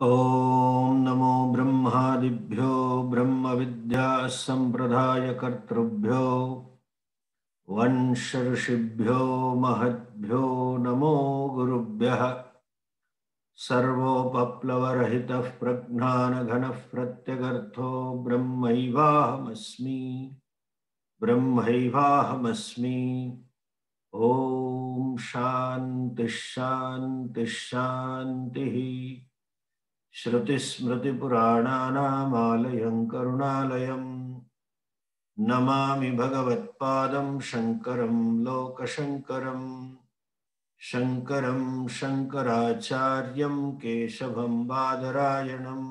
ओम नमो ब्रह्मादिभ्यो ब्रह्म विद्या संप्रदाय कर्तृभ्यो वंश ऋषिभ्यो महद्भ्यो नमो गुरुभ्यः। सर्वोपप्लवरहितः प्रज्ञानघनः प्रत्यगर्थो ब्रह्मैवाहमस्मि ब्रह्मैवाहमस्मि। ओम शांति शांति शांतिः। श्रुतिस्मृतिपुराणानामालयं करुणालयं नमामि भगवत्पादं शङ्करं लोकशङ्करं। शङ्करं शङ्कराचार्यं केशवं बादरायणं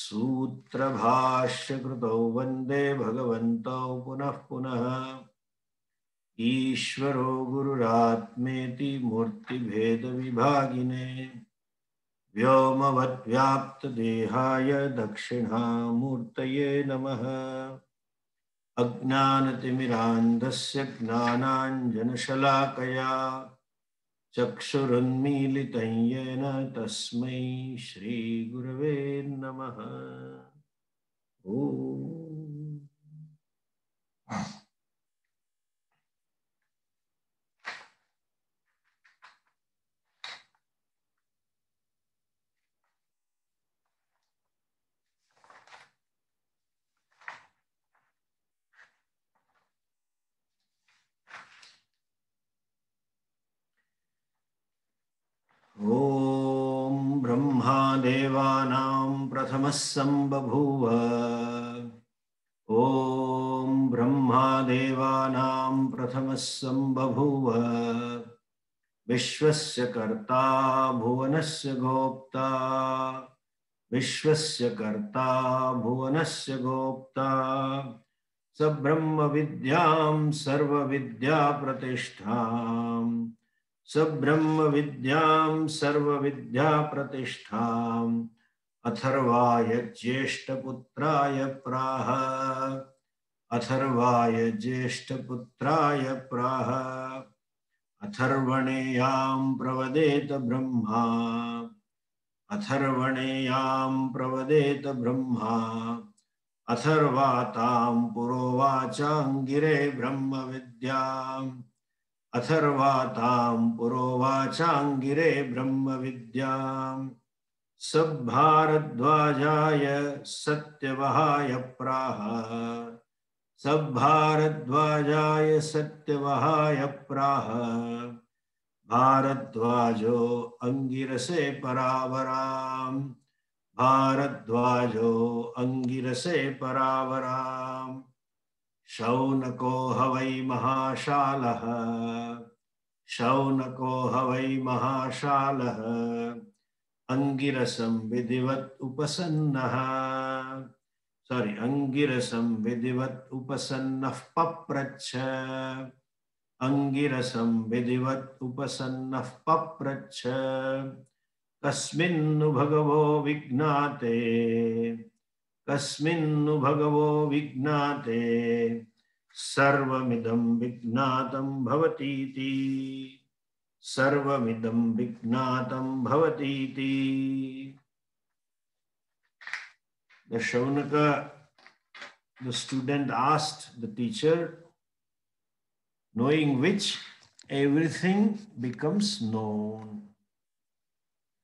सूत्रभाष्यकृतौ वन्दे भगवन्तौ पुनः पुनः। ईश्वरो गुरुरात्मेति मूर्तिभेदविभागिने व्योमवद्व्याप्तदेहाय दक्षिणामूर्तये नमः। अज्ञानतिमिरान्धस्य ज्ञानाञ्जनशलाकया चक्षुरुन्मीलितं येन तस्मै श्रीगुरवे नमः। ओम। ॐ ब्रह्मादेवानां प्रथमः सम्बभूव। ॐ ब्रह्मादेवानां प्रथमः सम्बभूव। विश्वस्य कर्ता भुवनस्य गोप्ता विश्वस्य कर्ता भुवनस्य गोप्ता स ब्रह्म विद्यां सर्वविद्या प्रतिष्ठां स ब्रह्म विद्यां सर्वविद्या प्रतिष्ठां अथर्वाय ज्येष्ठपुत्राय प्राह अथर्वाय ज्येष्ठपुत्राय प्राह अथर्वणेयां प्रवदेत ब्रह्मा अथर्वणेयां प्रवदेत ब्रह्मा अथर्वातां पुरोवाचाङ्गिरे ब्रह्म विद्याम् अथर्वातां पुरोवाचाङ्गिरे ब्रह्म विद्याम् स भारद्वाजाय सत्यवहाय प्राह सभारद्वाजाय सत्यवहाय प्राह भारद्वाजो अंगिरसे परावराम भारद्वाजो अंगिरसे परावराम शौनको हवै महाशालः शौनको हवै महाशालः अंगिरसं विधिवत् उपसन्नः अंगिरसं विधिवत् उपसन्नः पप्रच्छ अंगिरसं विधिवत् उपसन्नः पप्रच्छ कस्मिन्नु भगवो विज्ञाते कस्मिन्नु भगवो विज्ञाते सर्वमिदं विज्ञातं भवतीति सर्वमिदं विज्ञातं भवतीति। The Shaunaka, the student asked the teacher, knowing which everything becomes known.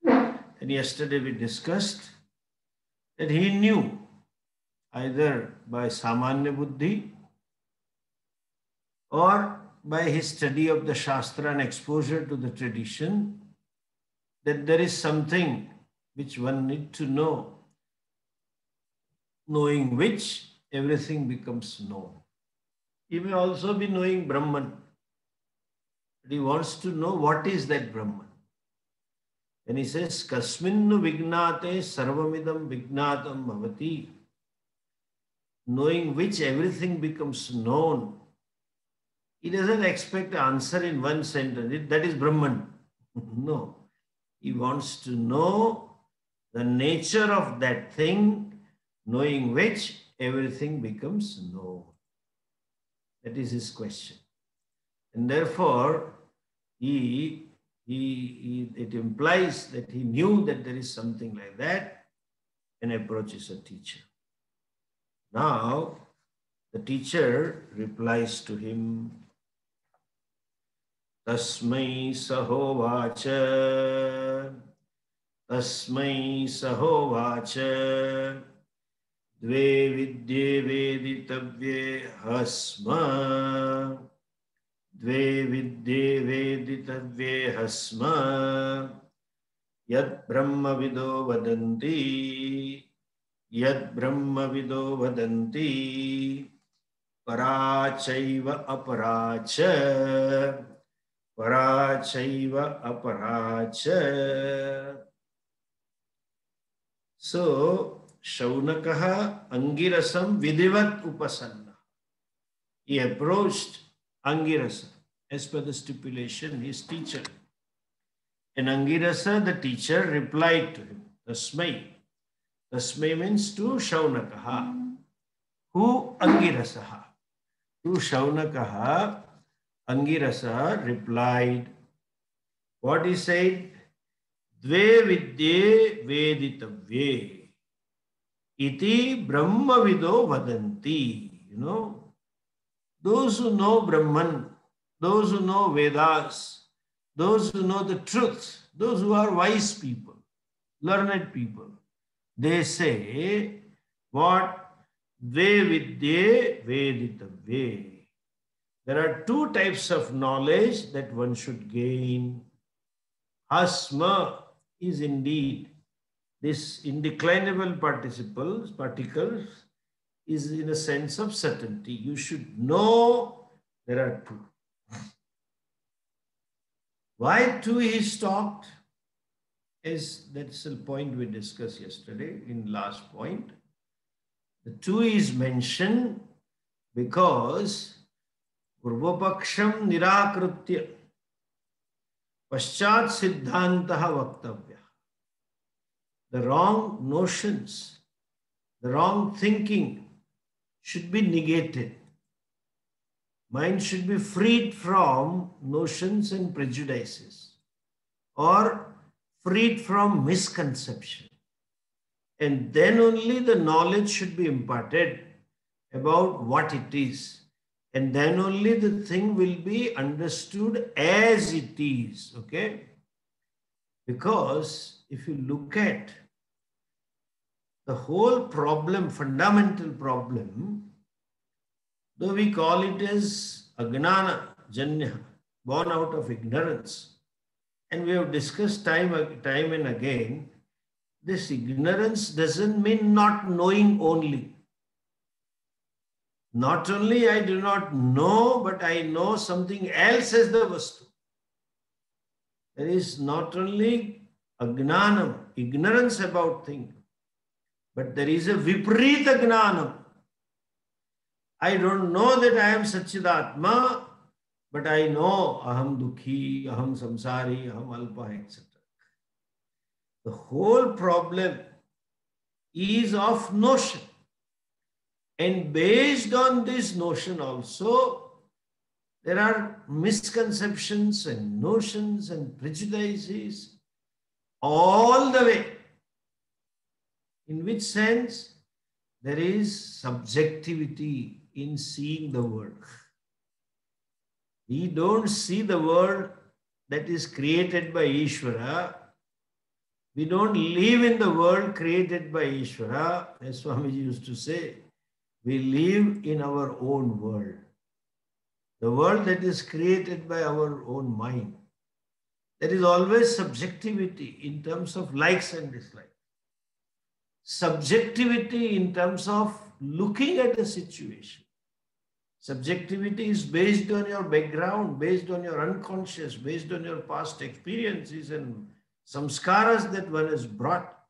And yesterday we discussed that he knew either by Samanya Buddhi or by his study of the Shastra and exposure to the tradition that there is something which one needs to know, knowing which everything becomes known. He may also be knowing Brahman, but he wants to know what is that Brahman. When he says, Kasminnu vignate sarvamidam vignatam bhavati, knowing which everything becomes known, he doesn't expect an answer in one sentence, that is Brahman. No. He wants to know the nature of that thing, knowing which everything becomes known. That is his question. And therefore, he it implies that he knew that there is something like that and approaches a teacher. Now, the teacher replies to him, Tasmai sahovacha, Tasmai sahovacha, Dve vidye veditavye hasma, Dve vidye veditavye hasma, Yad brahma vido vadanti, Yad brahma vido vadanti, Parachaiva aparacha, Parachaiva aparacha. So, Shaunakaha Angirasam Vidivat Upasanna. He approached Angirasa as per the stipulation, his teacher. And Angirasa, the teacher, replied to him, Tasmai. Tasmai means to Shaunakaha. Who Angirasaha? To Shaunakaha, Angirasa replied. What he said? Dve vidye veditavye. Iti Brahma vido vadanti. You know, those who know Brahman, those who know Vedas, those who know the truth, those who are wise people, learned people, they say, what? Dve vidye veditavye. There are two types of knowledge that one should gain. Hasma is indeed this indeclinable particles is in a sense of certainty. You should know there are two. Why two he stopped? That's the point we discussed yesterday in last point. The two is mentioned because Purvapaksham nirakritya Paschat siddhantaha vaktavya. The wrong notions, the wrong thinking should be negated. Mind should be freed from notions and prejudices or freed from misconception. And then only the knowledge should be imparted about what it is. And then only the thing will be understood as it is. Okay? Because if you look at the whole problem, fundamental problem, though we call it as Agnana Janya, born out of ignorance, and we have discussed time and again, this ignorance doesn't mean not knowing only. Not only I do not know, but I know something else as the Vastu. There is not only Agnanam, ignorance about things, but there is a Viparita Gnanam. I don't know that I am Satchidatma, but I know Aham Dukhi, Aham Samsari, Aham Alpa, etc. The whole problem is of notion. And based on this notion also, there are misconceptions and notions and prejudices all the way. In which sense? There is subjectivity in seeing the world. We don't see the world that is created by Ishvara. We don't live in the world created by Ishvara, as Swamiji used to say. We live in our own world. The world that is created by our own mind. There is always subjectivity in terms of likes and dislikes. Subjectivity in terms of looking at a situation. Subjectivity is based on your background, based on your unconscious, based on your past experiences and samskaras that one has brought,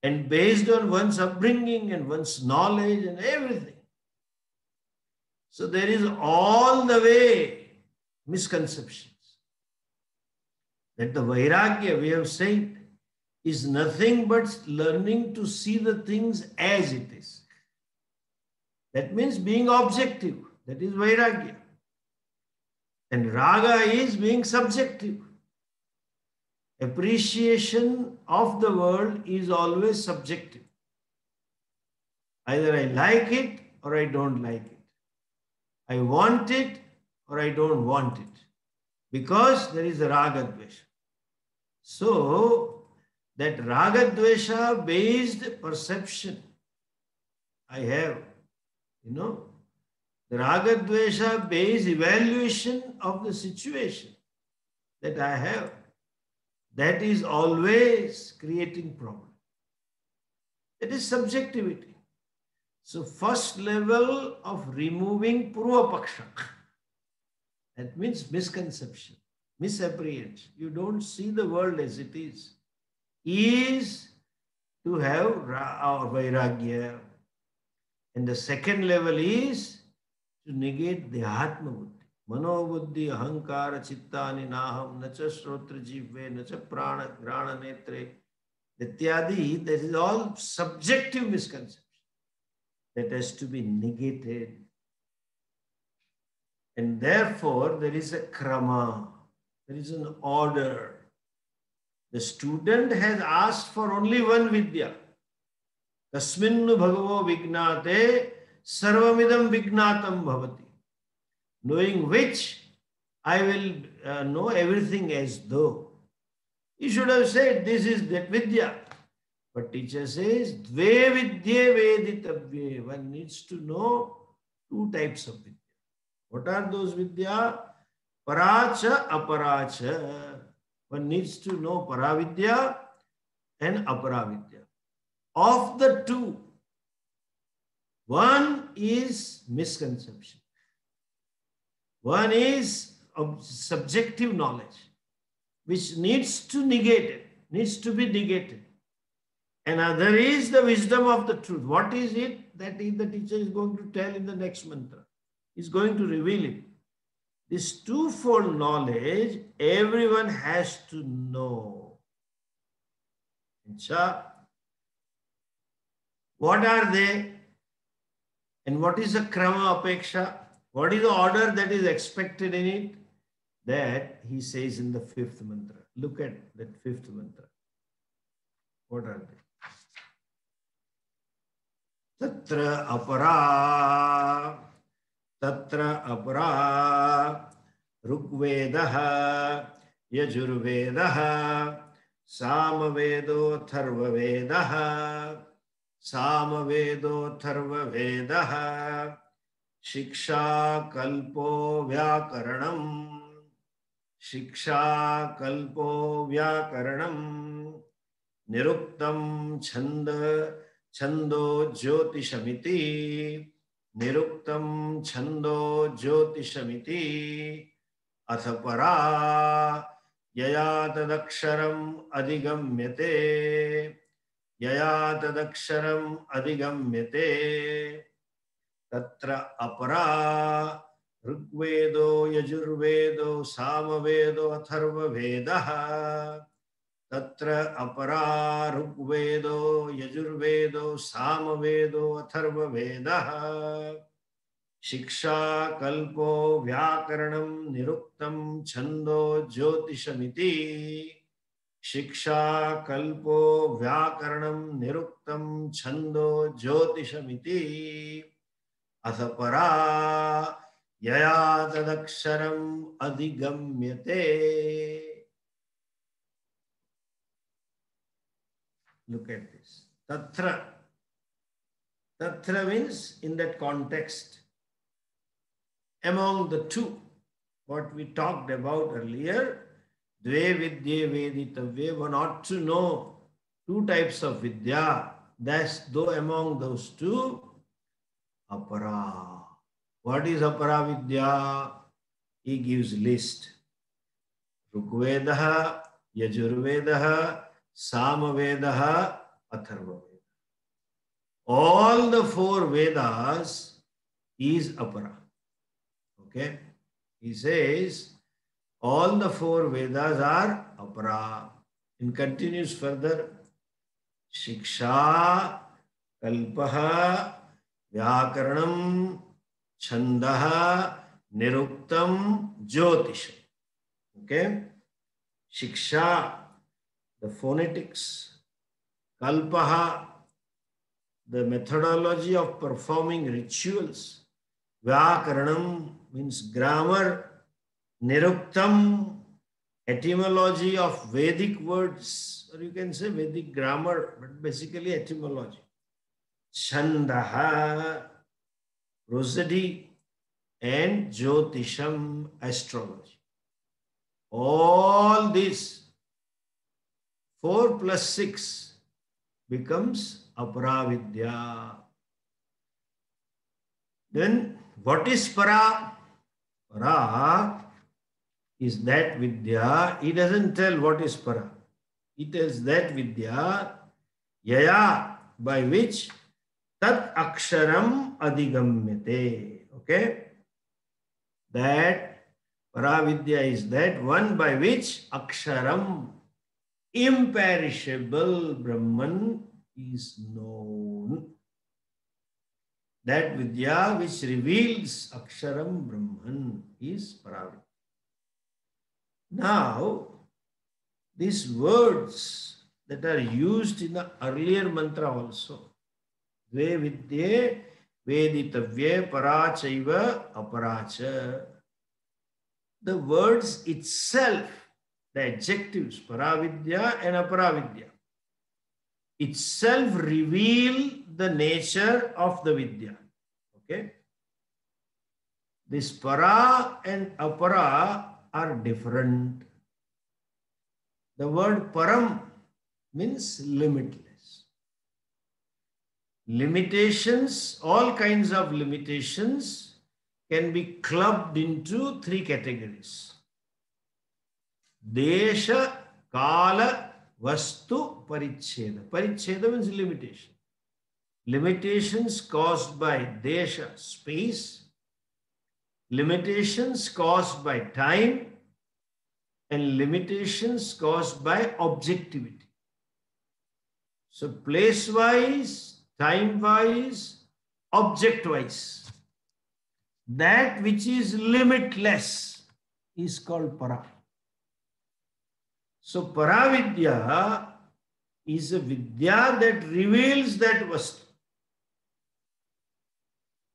and based on one's upbringing and one's knowledge and everything. So there is all the way misconceptions. That the Vairagya, we have said, is nothing but learning to see the things as it is. That means being objective. That is Vairagya. And Raga is being subjective. Appreciation of the world is always subjective. Either I like it or I don't like it. I want it or I don't want it. Because there is a raga dvesha. So, that raga dvesha based perception I have, the raga dvesha based evaluation of the situation that I have, that is always creating problem. It is subjectivity. So first level of removing purva paksha, that means misconception, misapprehension. You don't see the world as it is to have vairagya. And the second level is to negate the Atma Buddhi. Mano Buddhi, Ahankara, Chittani, Naham, Nacha Shrotra Jivve, Nacha Prana, Grana Netre, Ityadi, that is all subjective misconception that has to be negated. And therefore, there is a krama, there is an order. The student has asked for only one vidya. Tasminnu bhagavo vignate sarvamidam vignatam bhavati. Knowing which I will know everything as though. He should have said, this is that vidya. But teacher says, dve vidye veditavye. One needs to know two types of vidya. What are those vidya? Paracha, aparacha. One needs to know paravidya and aparavidya. Of the two, one is misconception. One is subjective knowledge, which needs to negate it, needs to be negated. Another is the wisdom of the truth. What is it? That the teacher is going to tell in the next mantra. He's going to reveal it. This twofold knowledge, everyone has to know. What are they? And what is the krama apeksha? What is the order that is expected in it? That he says in the fifth mantra. Look at that fifth mantra. What are they? Tatra apara Rugvedaha Yajurvedaha Samavedo Tharvavedaha Samavedo Tharvavedaha Shiksha Kalpo Vyakaranam Shiksha Kalpo Vyakaranam Niruktam Chando Jyotishamiti Niruktam Chando Jyotishamiti Athapara Yayatadaksharam Adigamyate Yayatadaksharam Adigamyate Tatra Apara Rugvedo Yajurvedo Samavedo Atharva Vedaha Tatra Apara Rugvedo Yajurvedo Samavedo Atharva Vedaha Shiksha Kalpo Vyakaranam Niruktam Chando Jyotishamiti Shiksha Kalpo Vyakaranam Niruktam Chando Jyotishamiti Athapara Yayatadaksharam Adigamyate. Look at this. Tatra. Tatra means in that context. Among the two, what we talked about earlier, Dve Vidye Veditavye, one ought to know two types of Vidya. That's though among those two, Apara. What is Apara Vidya? He gives list. Rugvedaha, Yajurvedaha, Samavedaha, Atharva Veda. All the four Vedas is Apara. Okay? He says all the four Vedas are Apara. And continues further. Shiksha, Kalpaha, Vyakaranam, Chandaha, Niruktam, Jyotisham. Okay? Shiksha. the phonetics, kalpaha, the methodology of performing rituals, vyakaranam means grammar, niruktam, etymology of Vedic words, or you can say Vedic grammar, but basically etymology. Chandaha, prosody, and Jyotisham, astrology. All this 4 plus 6 becomes aparavidya. Then what is para? Para is that vidya. He doesn't tell what is para. He tells that vidya, yaya, by which tat aksharam adigamyate. Okay? That paravidya is that one by which aksharam, imperishable Brahman, is known. That vidya which reveals aksharam Brahman is paravidya. Now, these words that are used in the earlier mantra also, Dve vidye veditavye parachaiva aparacha. The words itself, the adjectives paravidya and aparavidya, itself reveal the nature of the vidya. Okay? This para and apara are different. The word param means limitless. Limitations, all kinds of limitations can be clubbed into 3 categories. Desha, Kala, Vastu, Paricheda. Paricheda means limitation. Limitations caused by Desha, space. Limitations caused by time. And limitations caused by objectivity. So place-wise, time-wise, object-wise, that which is limitless is called para. So paravidya is a vidya that reveals that vastu.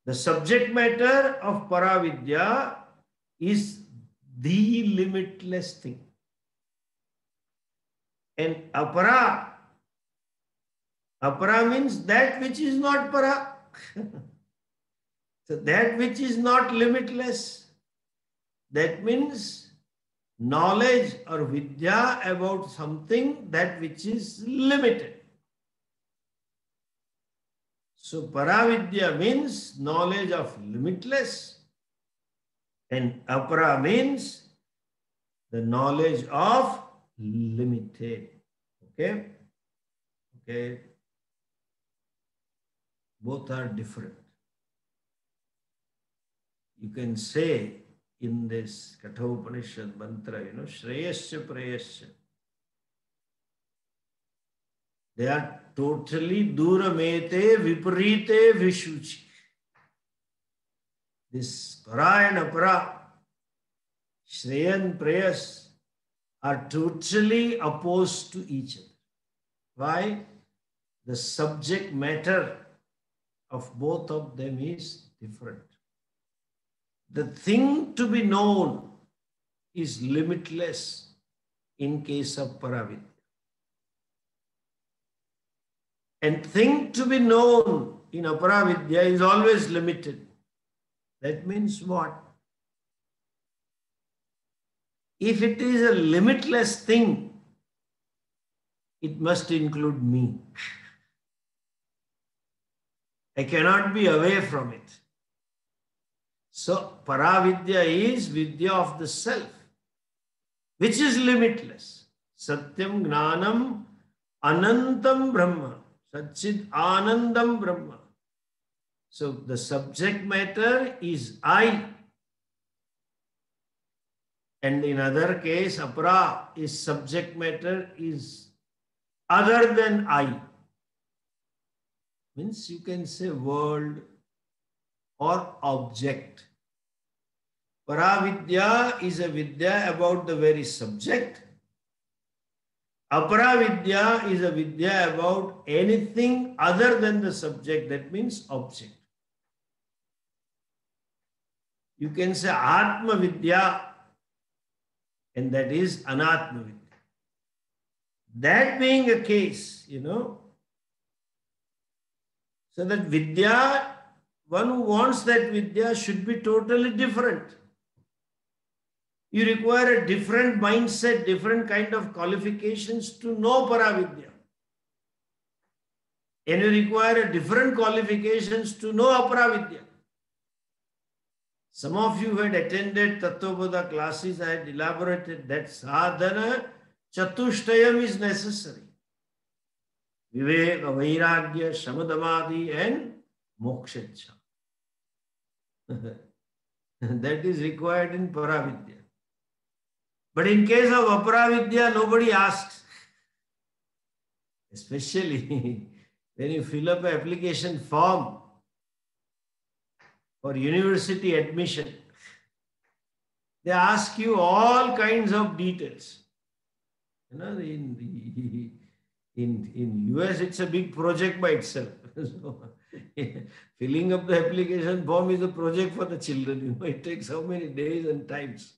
The subject matter of paravidya is the limitless thing. And apara means that which is not para. So that which is not limitless. That means knowledge or vidya about something that which is limited. So paravidya means knowledge of limitless, and apara means the knowledge of limited. Okay? Okay. Both are different. You can say in this Kathopanishad mantra, Shreyasya Prayasya. They are totally duramete viparite vishuchi. This para and apara, Shreya and Prayas, are totally opposed to each other. Why? The subject matter of both of them is different. The thing to be known is limitless in case of paravidya. And thing to be known in aparavidya is always limited. That means what? If it is a limitless thing, it must include me. I cannot be away from it. So, paravidya is vidya of the self, which is limitless. Satyam Gnanam Anantam Brahma. Satchid Anandam Brahma. So, the subject matter is I. And in other case, apara is subject matter is other than I. Means you can say world or object. Paravidya is a vidya about the very subject. Apara Vidya is a Vidya about anything other than the subject. That means object. You can say Atma Vidya, and that is Anatma Vidya. That being a case, so that Vidya, one who wants that Vidya should be totally different. You require a different mindset, different kind of qualifications to know Paravidya. And you require different qualifications to know Aparavidya. Some of you had attended Tattvabodha classes. I had elaborated that sadhana chatushtayam is necessary. Viveka, Vairagya, Shamadamadi and Mokshacha. That is required in Paravidya. But in case of Aparavidya, nobody asks. Especially when you fill up an application form for university admission, they ask you all kinds of details. In US, it's a big project by itself. So, filling up the application form is a project for the children. It takes how many days and times.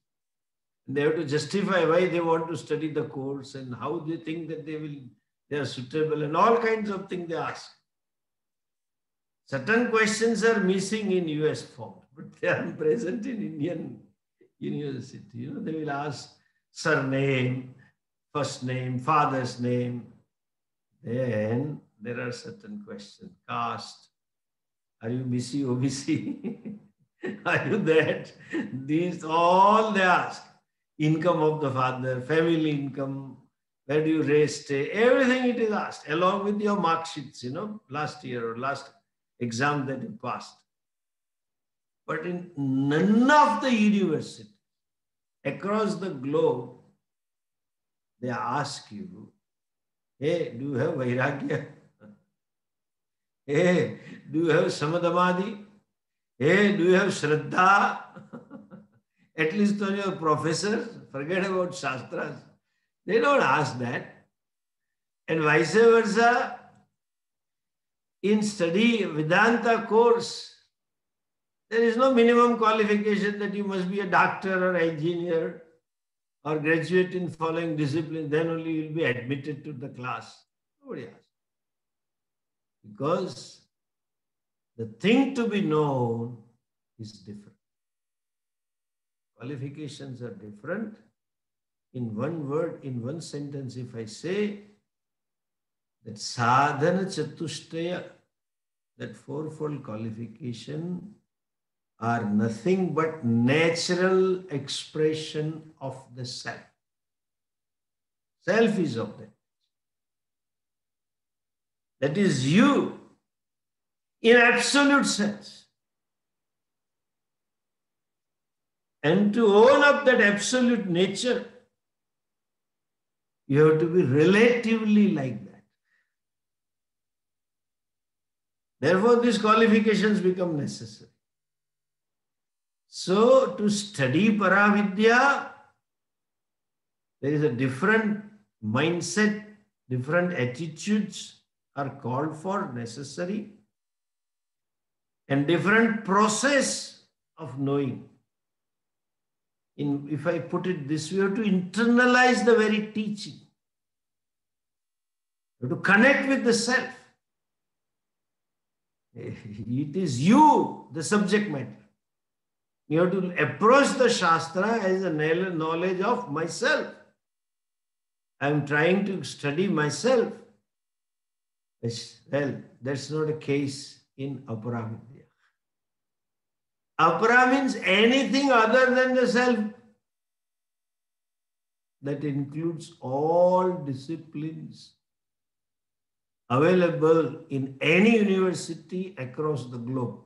They have to justify why they want to study the course and how they think that they are suitable, and all kinds of things they ask. Certain questions are missing in US form, but they are present in Indian university. They will ask surname, first name, father's name. Then there are certain questions. Caste. Are you BC, OBC? Are you that? These all they ask. Income of the father, family income, where do you raise, stay, everything it is asked, along with your mark sheets, last year or last exam that you passed. But in none of the universities across the globe, they ask you, hey, do you have Vairagya? Hey, do you have Samadhamadi? Hey, do you have Shraddha? At least on your professors, forget about Shastras. They don't ask that. And vice versa, in study Vedanta course, there is no minimum qualification that you must be a doctor or engineer or graduate in following discipline, then only you will be admitted to the class. Nobody asks. Because the thing to be known is different. Qualifications are different. In one word, in one sentence, if I say that sadhana chatushtaya, that fourfold qualification, are nothing but natural expression of the self. Self is of that. That is you in absolute sense. And to own up that absolute nature, you have to be relatively like that. Therefore, these qualifications become necessary. So, to study Paravidya, there is a different mindset, different attitudes are called for, necessary, and different process of knowing. If I put it this way, you have to internalize the very teaching. You have to connect with the self. It is you, the subject matter. You have to approach the Shastra as a knowledge of myself. I am trying to study myself. Well, that's not a case in Aparavidya. Apara means anything other than the self. That includes all disciplines available in any university across the globe.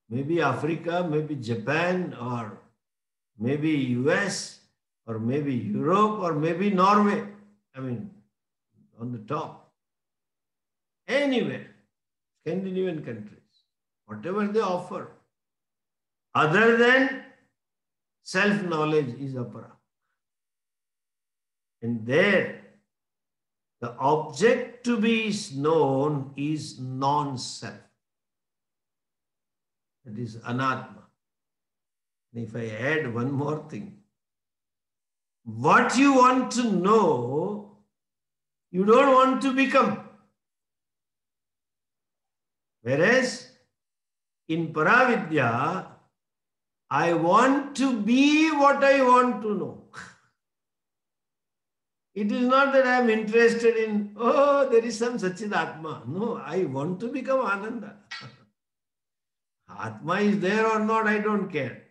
Maybe Africa, maybe Japan, or maybe US, or maybe Europe, or maybe Norway. On the top. Anywhere. Scandinavian countries. Whatever they offer. Other than self-knowledge is Apara. And there, the object to be known is non-self. That is anatma. And if I add one more thing, what you want to know, you don't want to become. Whereas in Paravidya, I want to be what I want to know. It is not that I am interested in, oh, there is some Satchidatma. No, I want to become Ananda. Atma is there or not, I don't care.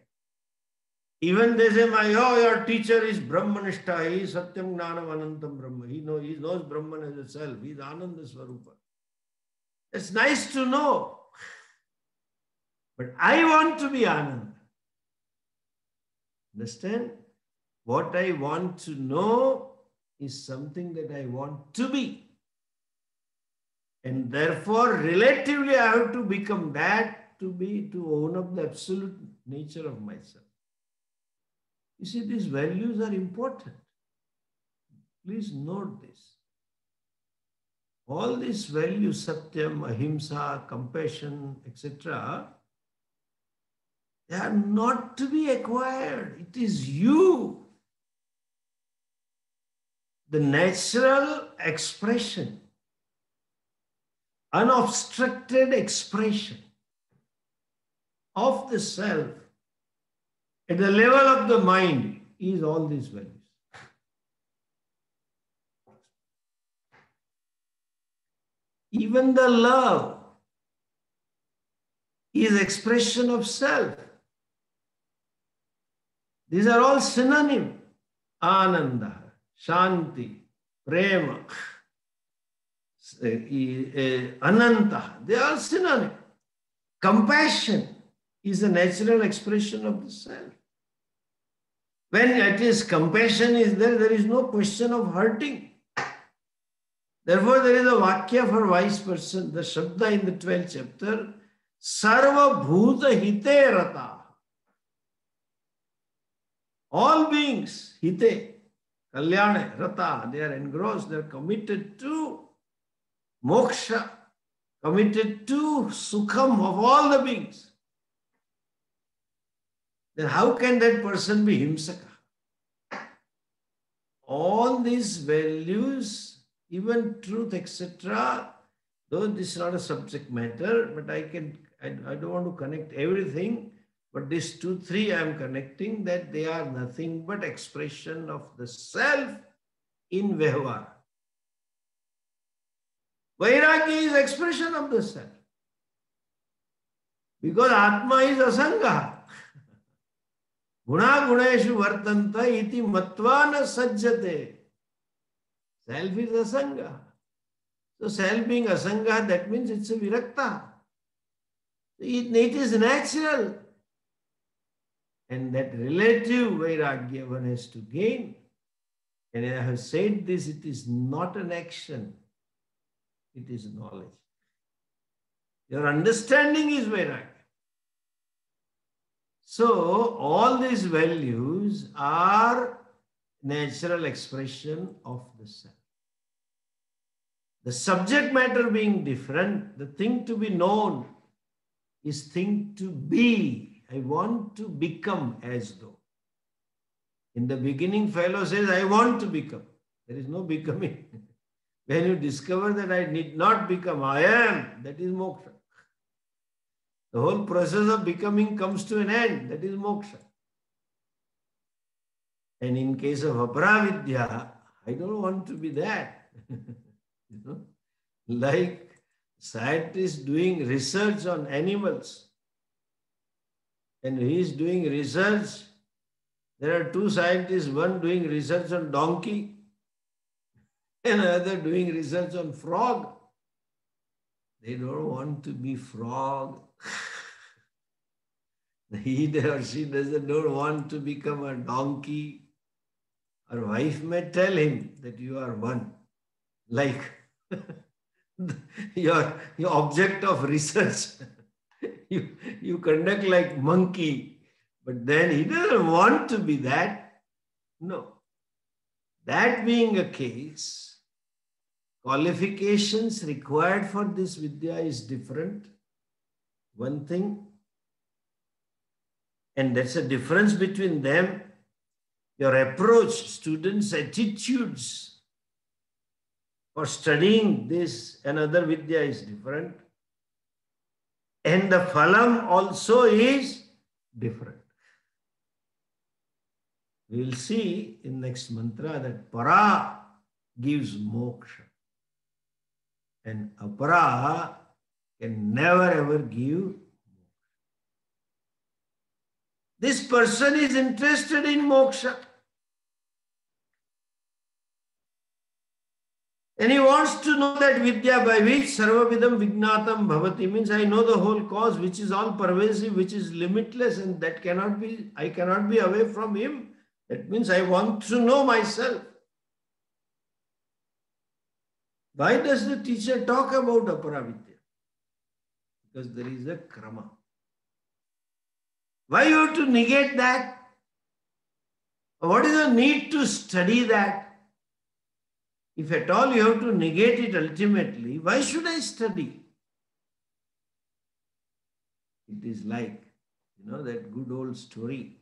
Even they say, oh, your teacher is Brahmanishta, he is Satyam Gnanam Anantam Brahma. He knows Brahman as a self, he is Ananda Swarupa. It's nice to know. But I want to be Ananda. Understand? What I want to know is something that I want to be. And therefore, relatively, I have to become that to own up the absolute nature of myself. You see, these values are important. Please note this. All these values, Satyam, Ahimsa, compassion, etc., they are not to be acquired. It is you. The natural expression, unobstructed expression of the self at the level of the mind is all these values. Even the love is expression of self. These are all synonyms. Ananda, Shanti, Prema, Ananta, they are all synonyms. Compassion is a natural expression of the self. When it is compassion is there, there is no question of hurting. Therefore, there is a Vakya for wise person, the Shabda in the 12th chapter, Sarva Bhuta Hite Rata. All beings, Hite, Kalyane, Rata, they are engrossed, they are committed to moksha, committed to sukham of all the beings. Then how can that person be himsaka? All these values, even truth, etc., though this is not a subject matter, but I don't want to connect everything, but these 2, 3 I am connecting, that they are nothing but expression of the self in Vyavahara. Vairagya is expression of the self. Because Atma is Asanga. Guna guneshu vartanta iti matvana sajjate. Self is Asanga. So self being Asanga, that means it's a Virakta. It is natural. And that relative Vairagya one has to gain. And I have said this, it is not an action. It is knowledge. Your understanding is Vairagya. So, all these values are natural expression of the self. The subject matter being different, the thing to be known is thing to be. I want to become as though. In the beginning, fellow says, I want to become. There is no becoming. When you discover that I need not become, I am, that is moksha. The whole process of becoming comes to an end, that is moksha. And in case of aparavidya, I don't want to be that. You know? Like scientists doing research on animals. And he is doing research. There are 2 scientists, one doing research on donkey, and another doing research on frog. They don't want to be frog. He or she don't want to become a donkey. Our wife may tell him that you are one. Like your object of research. You conduct like monkey. But then he doesn't want to be that. No. That being a case, qualifications required for this Vidya is different. One thing, and that's a difference between them. Your approach, students' attitudes for studying this and other Vidya is different. And the phalam also is different. We will see in next mantra that para gives moksha and apara can never ever give. This person is interested in moksha. And he wants to know that Vidya by which Sarvavidam Vignatam Bhavati means I know the whole cause which is all pervasive, which is limitless, and that cannot be, I cannot be away from him. That means I want to know myself. Why does the teacher talk about Aparavidya? Because there is a krama. Why you have to negate that? What is the need to study that? If at all you have to negate it ultimately, why should I study? It is like, that good old story.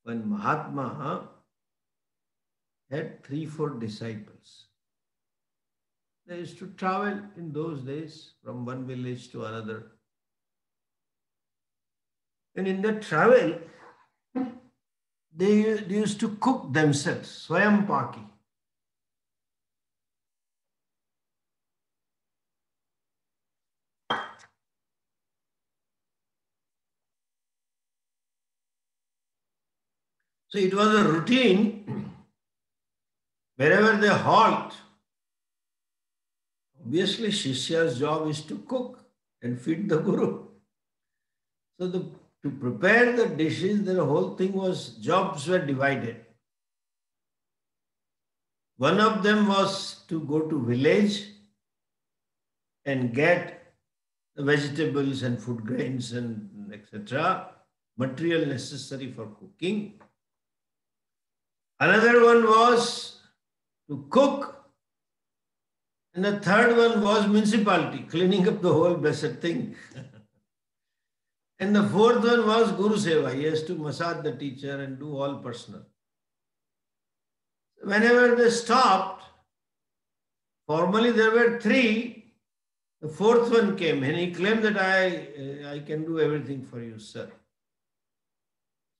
When Mahatma had 3-4 disciples, they used to travel in those days from one village to another. And in the travel, they used to cook themselves, swayam paki. So it was a routine. Wherever they halt, obviously Shishya's job is to cook and feed the Guru. So to prepare the dishes, the whole thing was, jobs were divided. One of them was to go to village and get the vegetables and food grains and etc., material necessary for cooking. Another one was to cook. And the third one was municipality, cleaning up the whole blessed thing. And the fourth one was Guru Seva. He has to massage the teacher and do all personal. Whenever they stopped, formally there were 3. The fourth one came and he claimed that I can do everything for you, sir.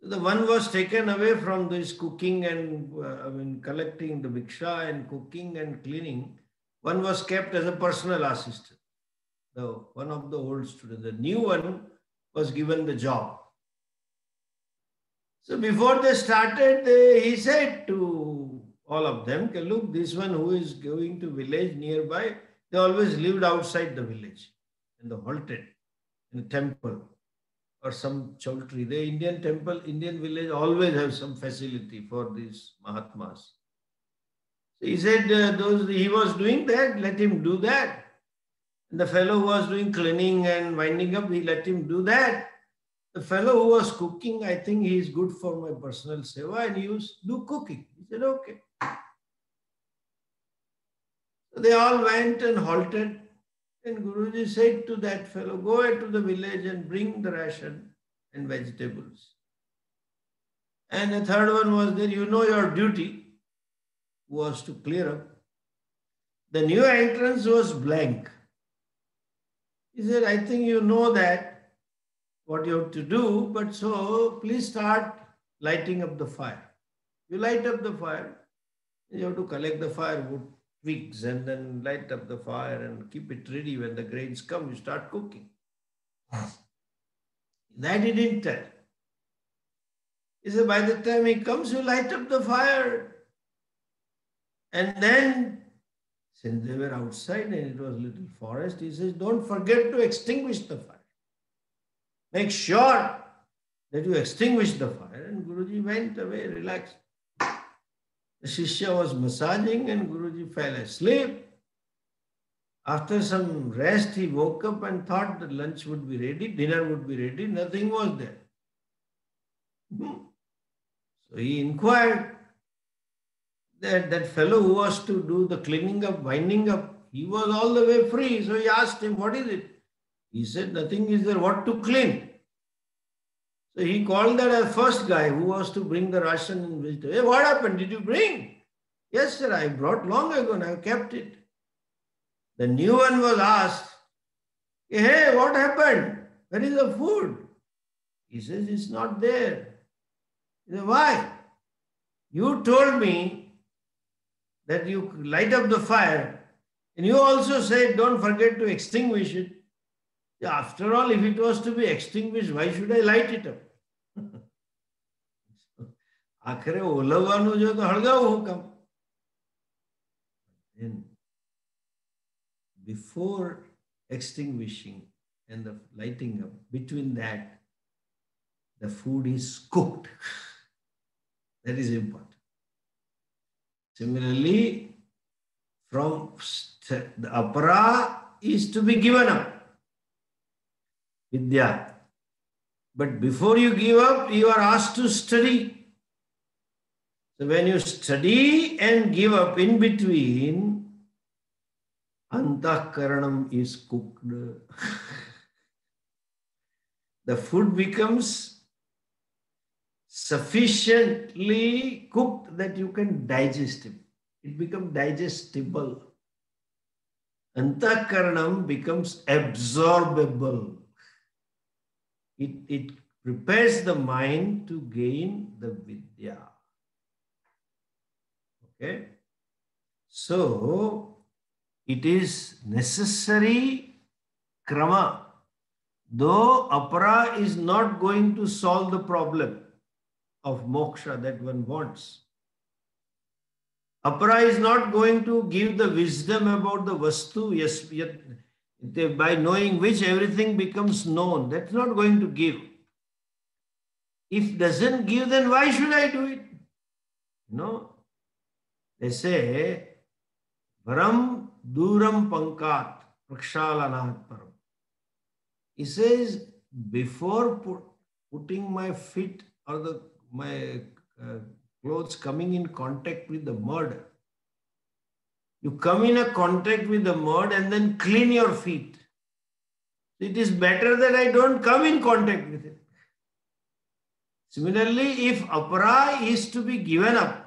The one was taken away from this cooking and collecting the bhiksha and cooking and cleaning. One was kept as a personal assistant. One of the old students. The new one was given the job. So before they started, he said to all of them, look, this one who is going to village nearby, they always lived outside the village and they halted in a temple or some chautri. The Indian temple, Indian village always have some facility for these Mahatmas. So he said he was doing that, let him do that. And the fellow who was doing cleaning and winding up, he let him do that. The fellow who was cooking, I think he is good for my personal seva and he used to do cooking. He said, okay. So they all went and halted. And Guruji said to that fellow, go ahead to the village and bring the ration and vegetables. And the third one was there, your duty was to clear up. The new entrance was blank. He said, I think you know that, what you have to do, but so please start lighting up the fire. You light up the fire, you have to collect the firewood, twigs, and then light up the fire and keep it ready. When the grains come, you start cooking. That he didn't tell. He said, by the time he comes, you light up the fire. And then, since they were outside and it was a little forest, he says, don't forget to extinguish the fire. Make sure that you extinguish the fire. And Guruji went away, relaxed. The Shishya was massaging and Guruji fell asleep. After some rest, he woke up and thought that lunch would be ready, dinner would be ready. Nothing was there. So he inquired, that fellow who was to do the cleaning up, winding up, he was all the way free. So he asked him, what is it? He said, nothing is there. What to clean? So he called that first guy who was to bring the ration and vegetables. Hey, what happened? Did you bring? Yes, sir, I brought long ago and I kept it. The new one was asked, hey, what happened? Where is the food? He says, it's not there. He said, why? You told me that you light up the fire, and you also said, don't forget to extinguish it. After all, if it was to be extinguished, why should I light it up? આખરે ઓલવવાનું જો તો હળગાવું હું કામ? Then, before extinguishing and the lighting up, between that, the food is cooked. That is important. Similarly, from the apara is to be given up. Vidya. But before you give up, you are asked to study. So when you study and give up in between, antakaranam is cooked. The food becomes sufficiently cooked that you can digest it. It becomes digestible. Antakaranam becomes absorbable. It prepares the mind to gain the vidya. Okay? So, it is necessary krama. Though apara is not going to solve the problem of moksha that one wants. Apara is not going to give the wisdom about the vastu, yes, by knowing which everything becomes known. That's not going to give. If doesn't give, then why should I do it? No. They say, Varam duram pankat prakshalanat param. He says, before putting my feet or my clothes coming in contact with the mud, you come in a contact with the mud and then clean your feet. It is better that I don't come in contact with it. Similarly, if apara is to be given up,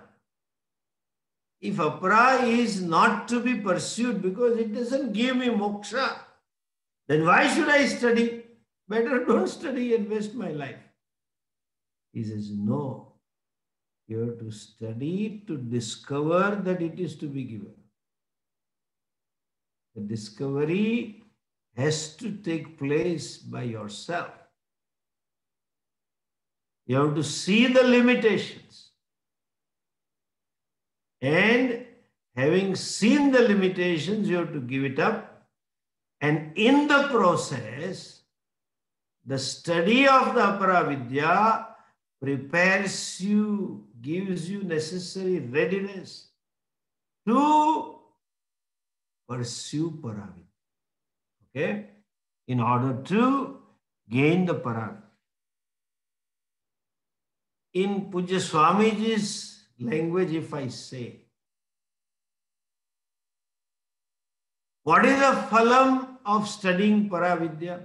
if apara is not to be pursued because it doesn't give me moksha, then why should I study? Better don't study and waste my life. He says, no. You have to study to discover that it is to be given. The discovery has to take place by yourself. You have to see the limitations. And having seen the limitations, you have to give it up. And in the process, the study of the apara vidya prepares you, gives you necessary readiness to pursue paravidya. Okay? In order to gain the paravidya. In Pujya Swamiji's language, if I say, what is the phalam of studying paravidya?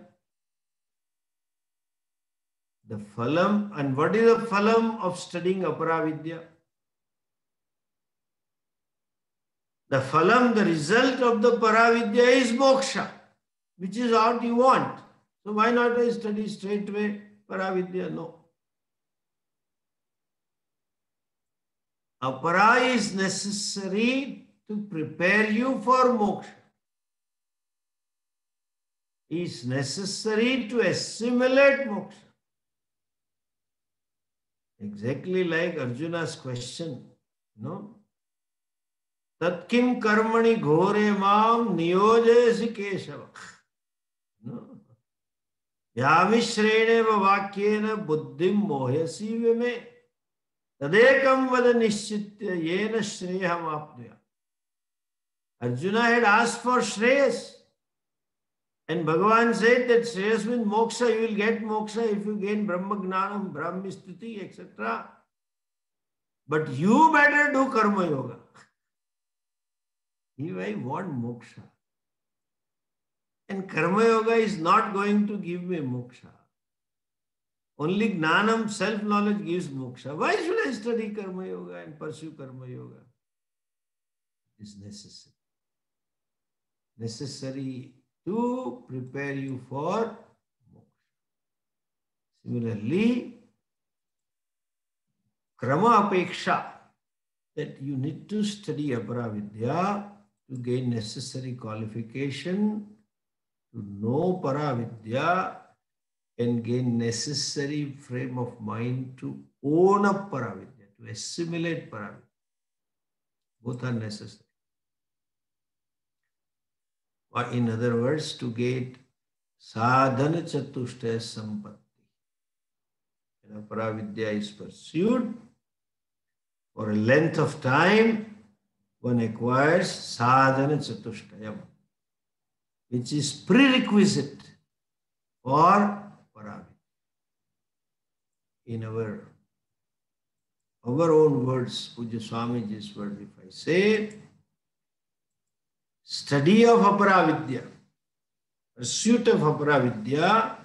The phalam, and what is the phalam of studying aparavidya? The phalam, the result of the paravidya is moksha, which is what you want. So why not I study straightway paravidya? No. Apara is necessary to prepare you for moksha. Is necessary to assimilate moksha. Exactly like Arjuna's question, no? Tat kim karmani ghore mam niyojayasi keshava. No? Yamishrene vakyena buddhim mohyasi vime tadekam vada nishchitya yena shreyam apnuya. Arjuna had asked for shreyas. And Bhagavan said that shreyas means moksha, you will get moksha if you gain Brahma Gnanam, Brahmistiti, etc. But you better do Karma Yoga. If I want moksha, and karma yoga is not going to give me moksha. Only gnanam, self-knowledge gives moksha. Why should I study karma yoga and pursue karma yoga? It is necessary. Necessary to prepare you for moksha. Similarly, krama apeksha, that you need to study aparavidya to gain necessary qualification, to know paravidya and gain necessary frame of mind to own up paravidya, to assimilate paravidya. Both are necessary. Or in other words, to get sadhana chatushtaya sampatti. When paravidya is pursued for a length of time, one acquires sadhana chatushtayam, which is prerequisite for paravidya. In our own words, Pujya Swamiji's words, if I say, study of aparavidya, pursuit of aparavidya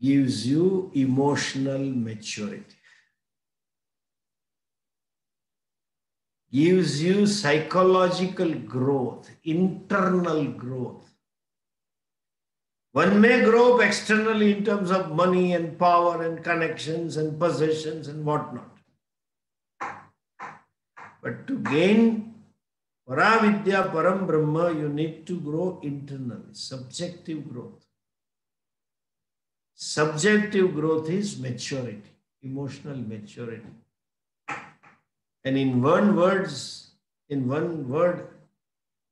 gives you emotional maturity, gives you psychological growth, internal growth. One may grow up externally in terms of money and power and connections and possessions and whatnot. But to gain paravidya, param brahma, you need to grow internally, subjective growth. Subjective growth is maturity, emotional maturity. And in one word,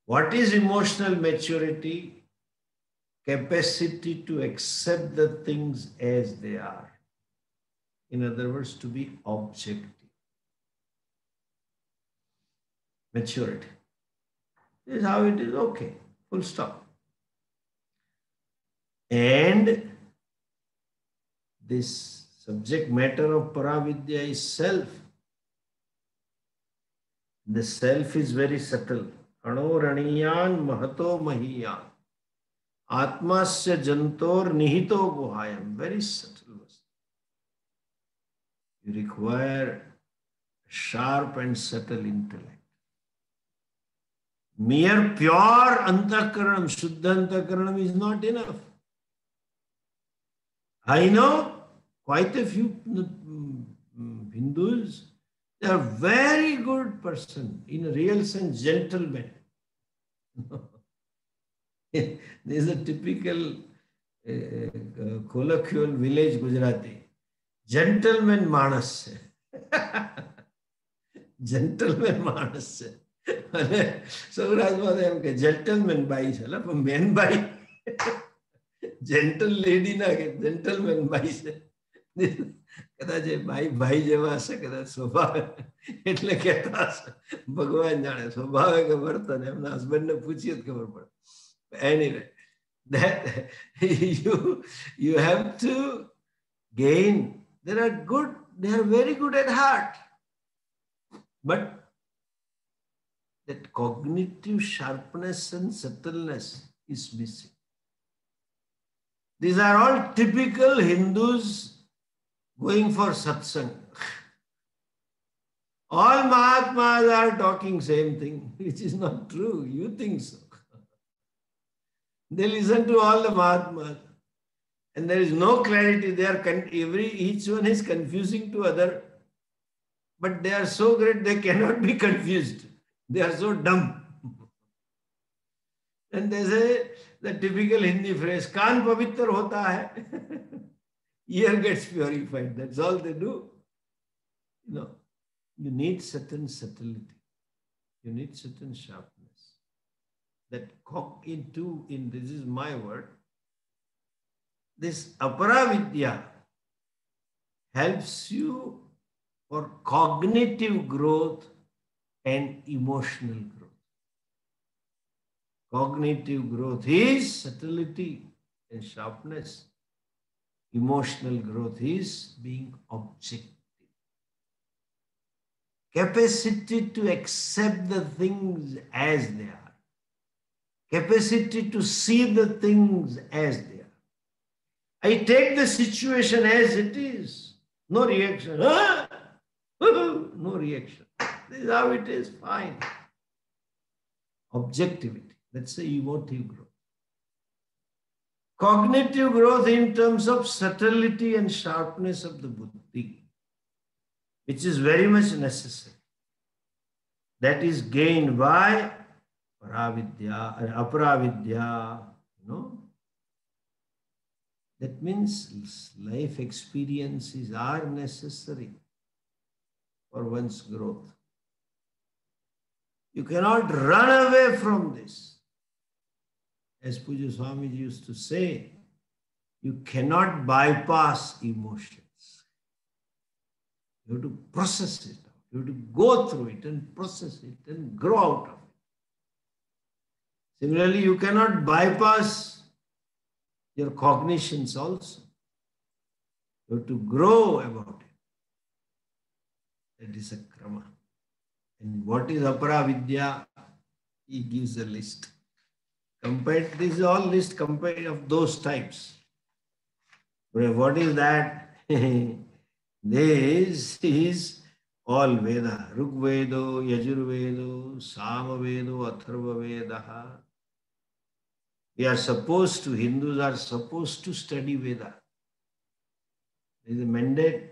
what is emotional maturity? Capacity to accept the things as they are. In other words, to be objective. Maturity. This is how it is. Okay. Full stop. And this subject matter of paravidya is self. The self is very subtle. Anoraniyan mahato mahiyan. Atmasya jantor nihito guhayam. Very subtle. You require sharp and subtle intellect. Mere pure antakaranam, shuddha antakaranam is not enough. I know quite a few Hindus, they are very good person, in a real sense, gentlemen. This is a typical colloquial village Gujarati. Gentleman manas. Gentleman manas. સૌરાષ્ટ્રમાં એમ કે gentleman બાઈ છે પણ main બાઈ gentle lady ના કે gentleman બાઈ છે કદાચ એ બાઈ ભાઈ જેવા હશે કદાચ સ્વભાવ એટલે કહેતા હશે ભગવાન જાણે સ્વભાવે કે વર્તન એમના હસબન્ડ ને પૂછીએ જ ખબર પડે. Anyway, that you have to gain. They are very good at heart, but that cognitive sharpness and subtleness is missing. These are all typical Hindus going for satsang. All Mahatmas are talking same thing, which is not true. You think so. They listen to all the Mahatmas and there is no clarity. Each one is confusing to other, but they are so great they cannot be confused. They are so dumb. And they say the typical Hindi phrase, Kaan pavitra hota hai. Ear gets purified. That's all they do. You need certain subtlety. You need certain sharpness. That this is my word, this aparavidya helps you for cognitive growth and emotional growth. Cognitive growth is subtlety and sharpness. Emotional growth is being objective. Capacity to accept the things as they are. capacity to see the things as they are. I take the situation as it is. No reaction. Ah! No reaction. This is how it is. Fine. Objectivity. That's the emotive growth. Cognitive growth in terms of subtlety and sharpness of the buddhi, which is very much necessary. That is gained by paravidya, aparavidya, That means life experiences are necessary for one's growth. You cannot run away from this. As Puja Swamiji used to say, you cannot bypass emotions. You have to process it. You have to go through it and process it and grow out of it. Similarly, you cannot bypass your cognitions also. You have to grow about it. That is a krama. And what is aparavidya? He gives a list. Compared, this is all list compared of those types. But what is that? This is all Veda. Rugvedo, Yajurvedo, Samavedo, Atharva Veda. We are supposed to, Hindus are supposed to study Veda. There is a mandate.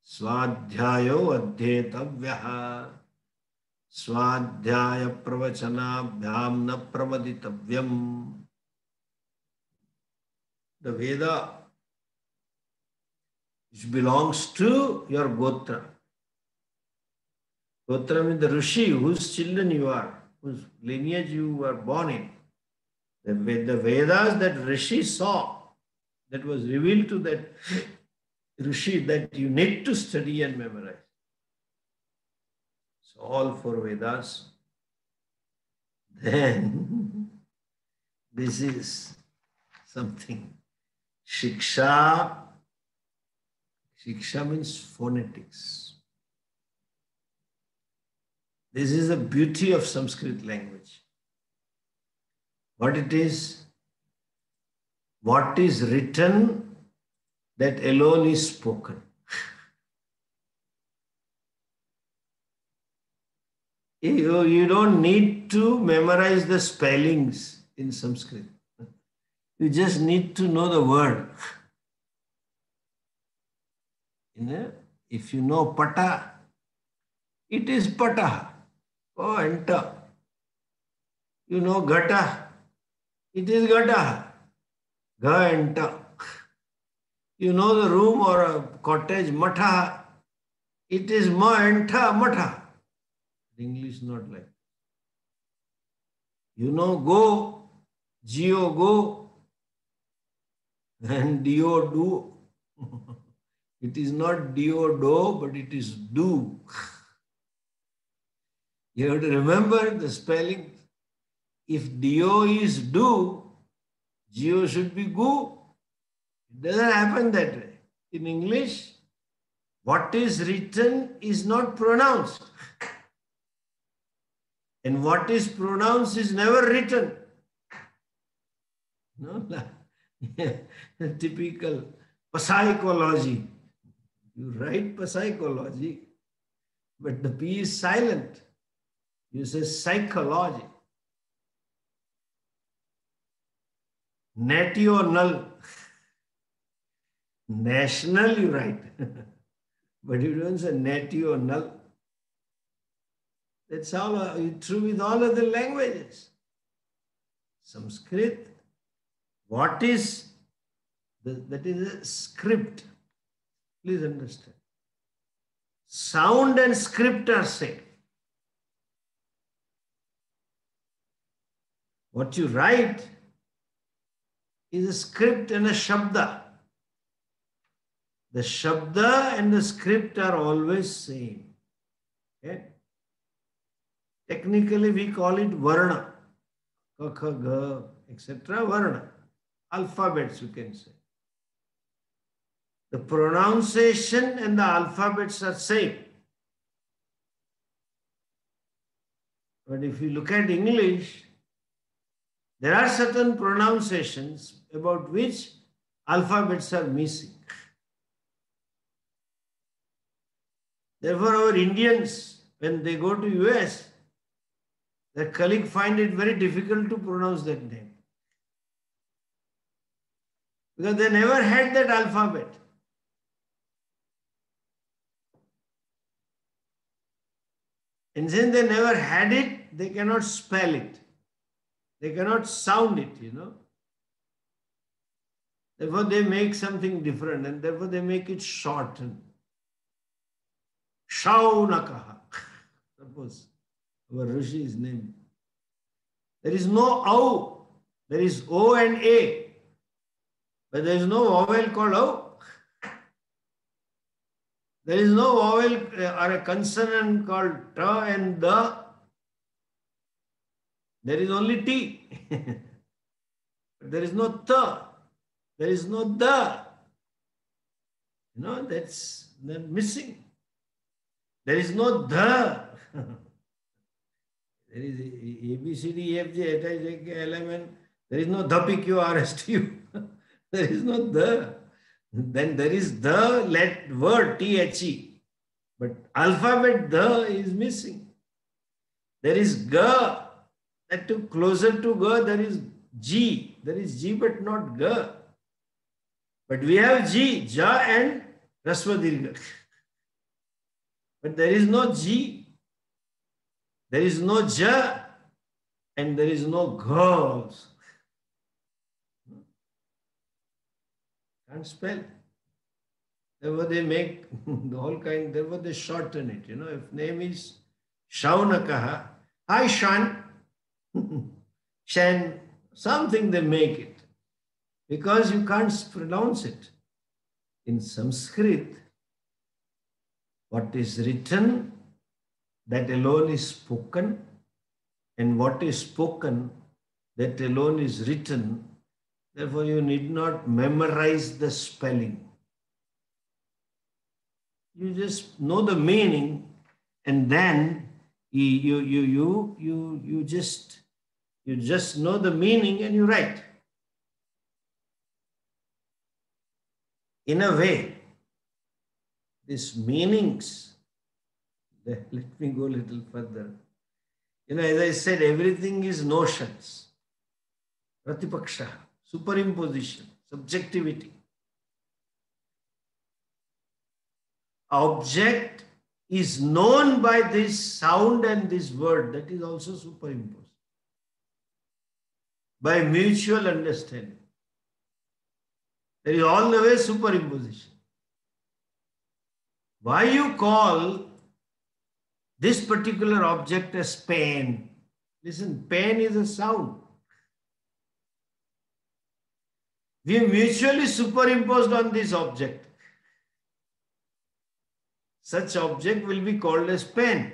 Swadhyayo adhyetavyaha. Swadhyaya pravachanabhyam na pramaditavyam. The Veda, which belongs to your Gotra. Gotra means the Rishi, whose children you are, whose lineage you were born in. The Vedas that Rishi saw, that was revealed to that Rishi, that you need to study and memorize. So all four Vedas. Then this is something. Shiksha. Shiksha means phonetics. This is the beauty of Sanskrit language. What it is? What is written, that alone is spoken. You don't need to memorize the spellings in Sanskrit. You just need to know the word. If you know pata, it is pata. Oh, enter. You know gata, it is gata. Ga, enter. You know the room or a cottage, matha, it is ma, enter, matha. English not like. You know go, geo, go, and dio, do. It is not dio, do, but it is do. You have to remember the spelling. If dio is do, geo should be go. It doesn't happen that way. In English, what is written is not pronounced. And what is pronounced is never written. No, typical psychology. You write psychology, but the P is silent. You say psychology. National. National you write. But you don't say national. That's how true with all other languages. Sanskrit, what is, that is a script. Please understand. Sound and script are same. What you write is a script and a shabda. The shabda and the script are always same. Okay? Technically, we call it varna. Ka, kha, ga, etc. Varna. Alphabets, you can say. The pronunciation and the alphabets are same. But if you look at English, There are certain pronunciations about which alphabets are missing. Therefore, our Indians, when they go to US, their colleague find it very difficult to pronounce that name. Because they never had that alphabet. And since they never had it, they cannot spell it. They cannot sound it, Therefore, they make something different and therefore they make it shorten. Shaunakaha. Suppose our Rishi's name. There is no O. There is O and A. But there is no vowel called O. There is no vowel or a consonant called ta and the. There is only T. But there is no ta. There is no the. That's missing. There is no the. There is A, B, C, D, E, F, G, H, I, J, K, L, M, N. There is no the, P, Q, R, S, T, U. There is no the. Then there is the word T, H, E. But alphabet the is missing. There is G. That to closer to G, there is G. There is G but not G. But we have G, Ja and Rasva Dirgha. But there is no G. There is no Ja and there is no G also. Can't spell. Therefore they make the whole kind, therefore they shorten it. If name is Shaunakaha, hi Shan, Shan, something they make it. Because you can't pronounce it. In Sanskrit, what is written, that alone is spoken, and what is spoken, that alone is written. Therefore, you need not memorize the spelling. You just know the meaning, and then you just know the meaning and you write. In a way, these meanings, let me go a little further. As I said, everything is notions. Pratipaksha, superimposition, subjectivity. Object is known by this sound and this word, that is also superimposed. By mutual understanding. There is all the way superimposition. Why you call this particular object as pen? Listen, pen is a sound. We mutually superimposed on this object. Such object will be called as pen.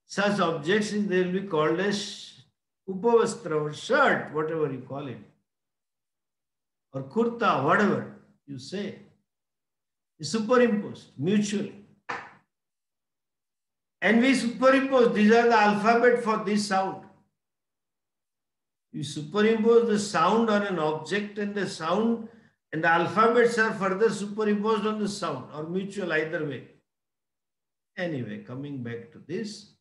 Such objects they will be called as upavastra or shirt, whatever you call it. Or kurta, whatever you say, is superimposed mutually. And we superimpose, these are the alphabet for this sound. You superimpose the sound on an object and the sound and the alphabets are further superimposed on the sound or mutual either way. Anyway, coming back to this,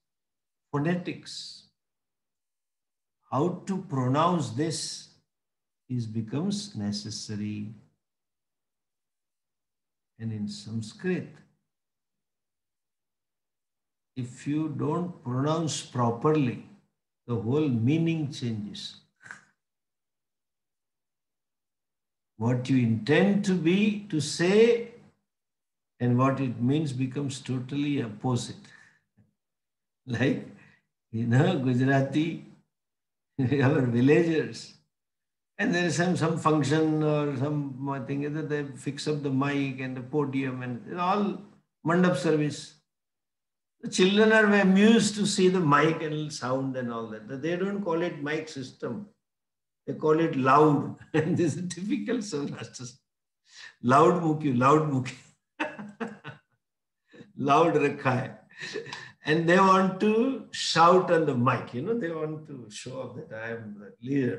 phonetics. How to pronounce this becomes necessary. And in Sanskrit, if you don't pronounce properly, the whole meaning changes. What you intend to say and what it means becomes totally opposite. Like, Gujarati, our villagers, and there is some function or some thing that they fix up the mic and the podium and all mandap service. The children are amused to see the mic and sound and all that. They don't call it mic system. They call it loud. And this is typical Saurashtra. Loud mukhi. Loud rakha hai. And they want to shout on the mic, they want to show off that I am the leader.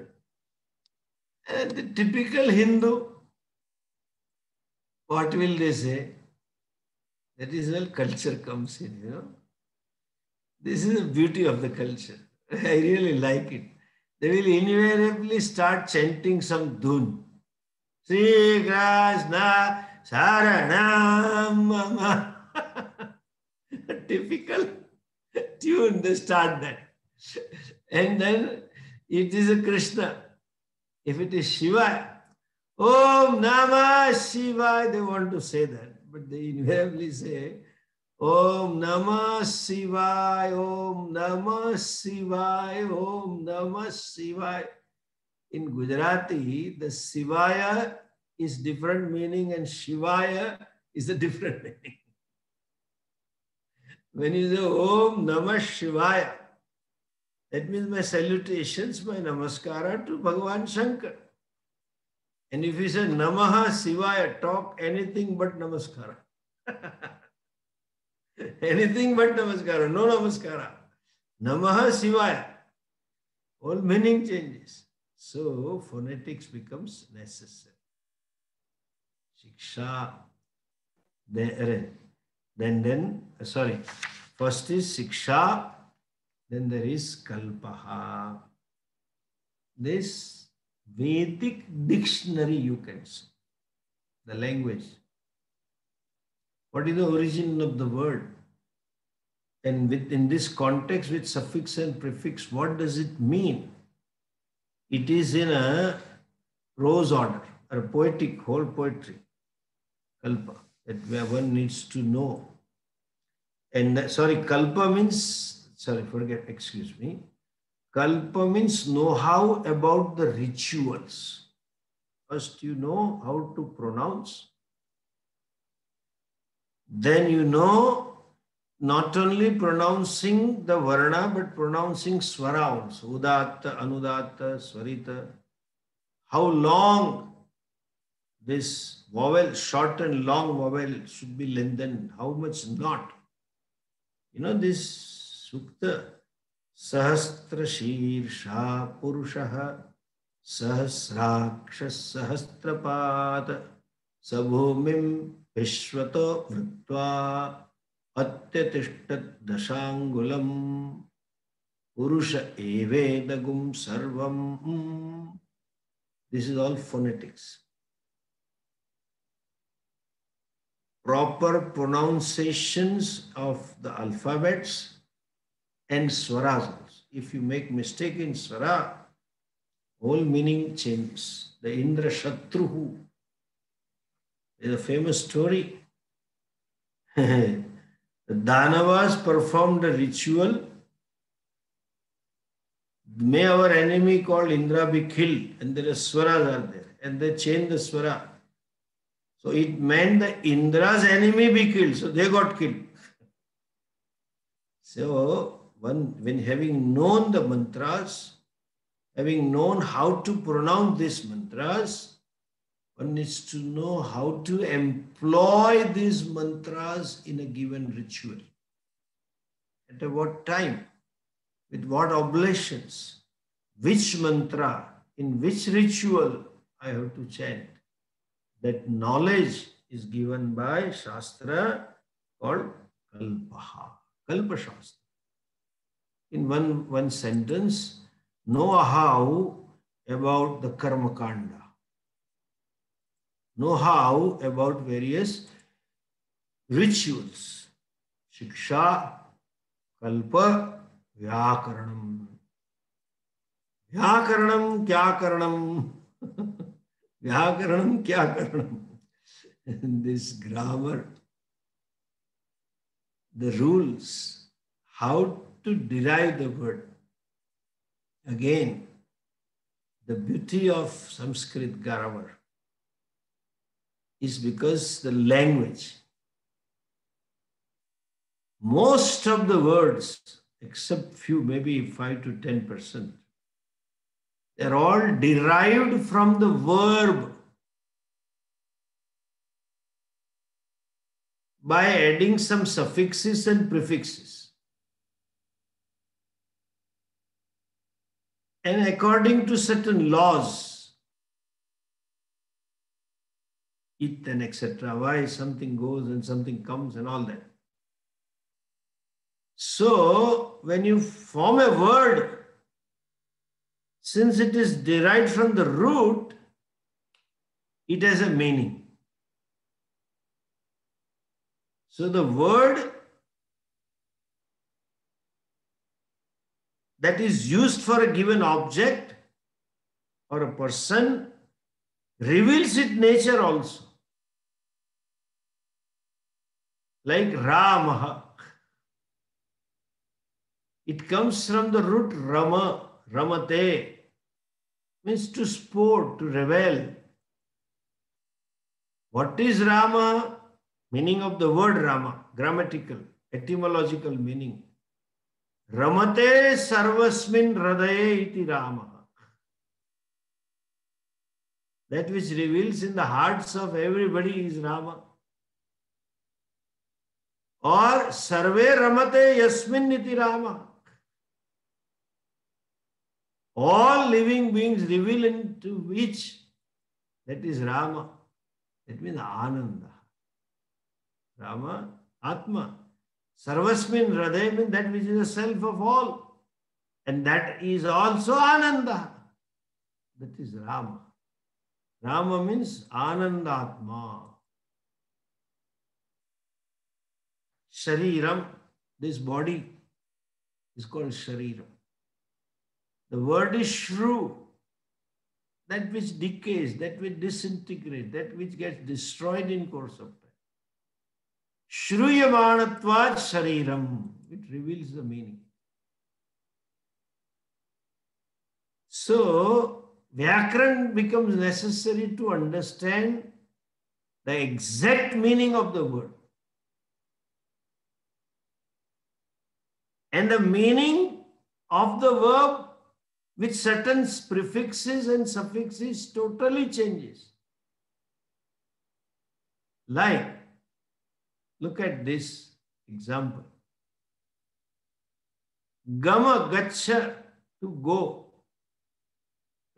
And the typical Hindu, what will they say? That is where culture comes in. This is the beauty of the culture. I really like it. They will invariably start chanting some dhun. Sri Krishna Saranam Mama. Typical tune, they start that. And then it is a Krishna. If it is Shiva, Om Namah Shivaya, they want to say that. But they invariably say, Om Namah Shivaya, Om Namah Shivaya, Om Namah Shivaya. In Gujarati, the Shivaya is different meaning and Shivaya is a different meaning. When you say Om Namah Shivaya, that means my salutations, my namaskara to Bhagavan Shankar. And if you say Namaha Shivaya, talk anything but namaskara. Anything but namaskara, no namaskara. Namaha Shivaya. All meaning changes. So phonetics becomes necessary. Shiksha. First is Siksha, then there is Kalpaha. This Vedic dictionary, you can see, the language. What is the origin of the word? And in this context with suffix and prefix, what does it mean? It is in a prose order, or poetic, whole poetry, Kalpa, that where one needs to know. And Kalpa means, excuse me. Kalpa means know-how about the rituals. First, you know how to pronounce. Then you know not only pronouncing the varna, but pronouncing swara also. Udatta, anudatta, swarita. How long this vowel, short and long vowel should be lengthened. How much not. This sukta. Sahastra Shirsha Purushaha Sahasrakshas Sahasrapat Sabhumim Vishwato Vrittva Atyatishtat Dashangulam Purusha Evedagum Sarvam. This is all phonetics. Proper pronunciations of the alphabets and swaras also. If you make mistake in swara, whole meaning changes. The Indra Shatruhu is a famous story. The Danavas performed a ritual. May our enemy called Indra be killed, and there are swaras are there, and they changed the swara. So it meant the Indra's enemy be killed, so they got killed. So when having known the mantras, having known how to pronounce these mantras, one needs to know how to employ these mantras in a given ritual. At what time, with what oblations, which mantra, in which ritual I have to chant. That knowledge is given by Shastra called Kalpaha, Kalpa Shastra. In one sentence, know how about the Karma Kanda. Know how about various rituals. Shiksha, Kalpa, Vyakaranam. Vyakaranam, kya karanam? Vyakaranam, kya karanam? This grammar, the rules, how to derive the word. Again, the beauty of Sanskrit grammar is because the language, most of the words, except few, maybe 5 to 10%, they're all derived from the verb by adding some suffixes and prefixes. and according to certain laws, it and etc. Why something goes and something comes and all that. So when you form a word, since it is derived from the root, it has a meaning. So the word that is used for a given object or a person reveals its nature also. Like Ramaha. It comes from the root Rama, Ramate, means to sport, to revel. What is Rama? Meaning of the word Rama, grammatical, etymological meaning. Ramate sarvasmin radaye iti Rama. That which reveals in the hearts of everybody is Rama. Or sarve ramate yasmin iti Rama. All living beings reveal into which, that is Rama. That means Ananda. Rama, Atma. Sarvasmin Hriday means that which is the self of all. And that is also Ananda. That is Rama. Rama means Anandatma. Shariram, this body is called Shariram. The word is Shru, that which decays, that which disintegrates, that which gets destroyed in course of time. Shruyamanatvat Shariram, it reveals the meaning. So, Vyakaran becomes necessary to understand the exact meaning of the word. And the meaning of the verb with certain prefixes and suffixes totally changes. Like, look at this example. Gama gacha, to go.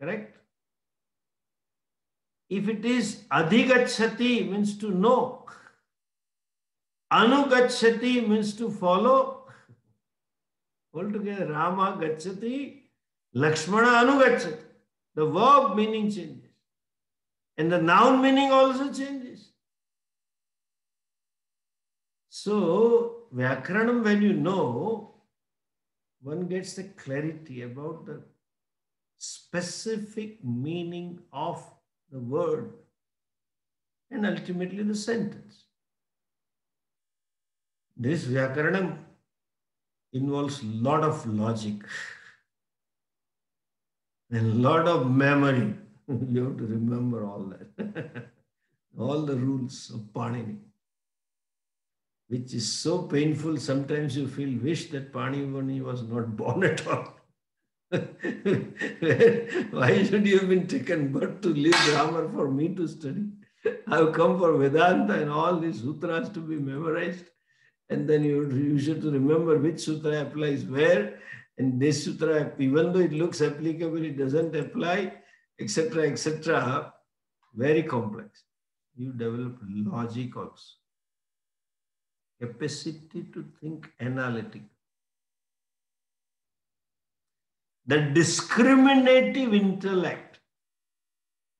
Correct? If it is adhigachati, means to know. Anugachati means to follow. Altogether, Rama gachati, Lakshmana anugachati. The verb meaning changes. And the noun meaning also changes. So, Vyakaranam, when you know, one gets the clarity about the specific meaning of the word and ultimately the sentence. This Vyakaranam involves a lot of logic and a lot of memory. You have to remember all that. All the rules of Panini, which is so painful. Sometimes you feel wish that Panini was not born at all. Why should you have been taken but to leave grammar for me to study? I have come for Vedanta and all these sutras to be memorized. And then you should remember which sutra applies where. And this sutra, even though it looks applicable, it doesn't apply, etc., etc. Very complex. You develop logic also. Capacity to think analytically. The discriminative intellect